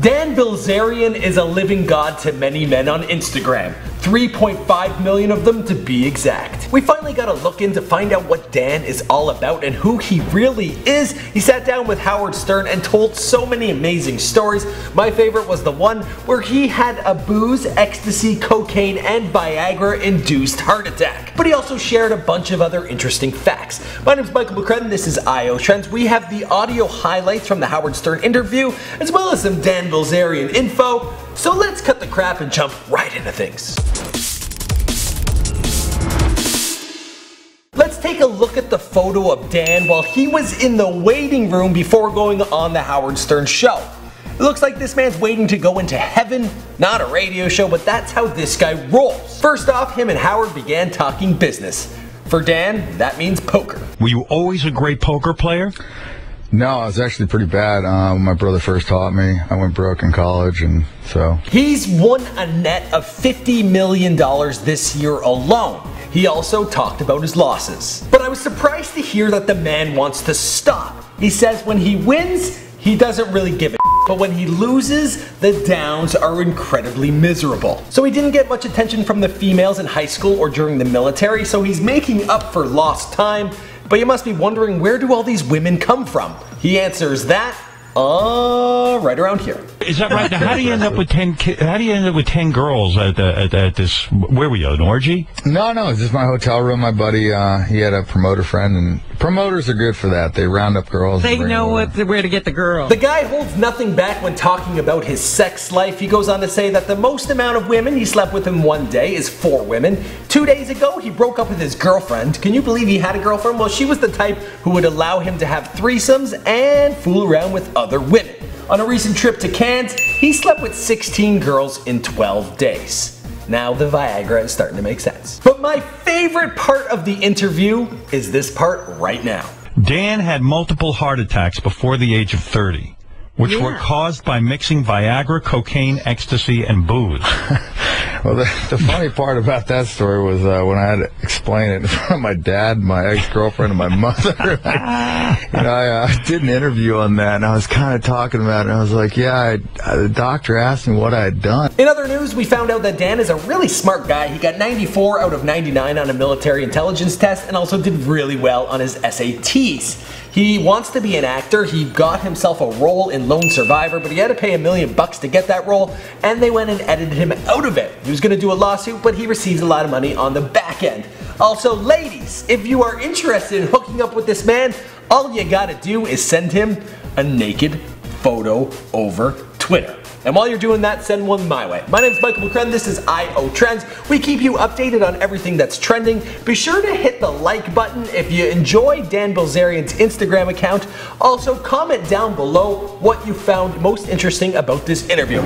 Dan Bilzerian is a living god to many men on Instagram. 3.5 million of them to be exact. We finally got a look in to find out what Dan is all about and who he really is. He sat down with Howard Stern and told so many amazing stories. My favorite was the one where he had a booze, ecstasy, cocaine, and Viagra induced heart attack. But he also shared a bunch of other interesting facts. My name is Michael McCredden, this is IO Trends. We have the audio highlights from the Howard Stern interview, as well as some Dan Bilzerian info. So let's cut the crap and jump right into things. Let's take a look at the photo of Dan while he was in the waiting room before going on the Howard Stern show. It looks like this man's waiting to go into heaven, not a radio show, but that's how this guy rolls. First off, him and Howard began talking business. For Dan, that means poker. Were you always a great poker player? No, I was actually pretty bad. When my brother first taught me, I went broke in college, and so. He's won a net of $50 million this year alone. He also talked about his losses. But I was surprised to hear that the man wants to stop. He says when he wins, he doesn't really give a but when he loses, the downs are incredibly miserable. So he didn't get much attention from the females in high school or during the military, so he's making up for lost time. But you must be wondering, where do all these women come from? He answers that right around here. Is that right? Now, how do you end up with 10? How do you end up with 10 girls at this? Where were you? An orgy? No, it's just my hotel room. My buddy, he had a promoter friend, and promoters are good for that. They round up girls. They know where to get the girls. The guy holds nothing back when talking about his sex life. He goes on to say that the most amount of women he slept with in one day is 4 women. 2 days ago, he broke up with his girlfriend. Can you believe he had a girlfriend? Well, she was the type who would allow him to have threesomes and fool around with other women. On a recent trip to Cannes, he slept with 16 girls in 12 days. Now the Viagra is starting to make sense. But my favorite part of the interview is this part right now. Dan had multiple heart attacks before the age of 30, which were caused by mixing Viagra, cocaine, ecstasy, and booze. Well, the funny part about that story was when I had to explain it in front of my dad, my ex-girlfriend, and my mother. I did an interview on that, and I was kind of talking about it, and I was like, the doctor asked me what I had done. In other news, we found out that Dan is a really smart guy. He got 94 out of 99 on a military intelligence test and also did really well on his SATs. He wants to be an actor. He got himself a role in Lone Survivor, but he had to pay $1 million to get that role, and they went and edited him out of it. He was going to do a lawsuit, but he received a lot of money on the back end. Also, ladies, if you are interested in hooking up with this man, all you gotta do is send him a naked photo over Twitter. And while you're doing that, send one my way. My name is Michael McCredden, this is IO Trends. We keep you updated on everything that's trending. Be sure to hit the like button if you enjoy Dan Bilzerian's Instagram account. Also, comment down below what you found most interesting about this interview.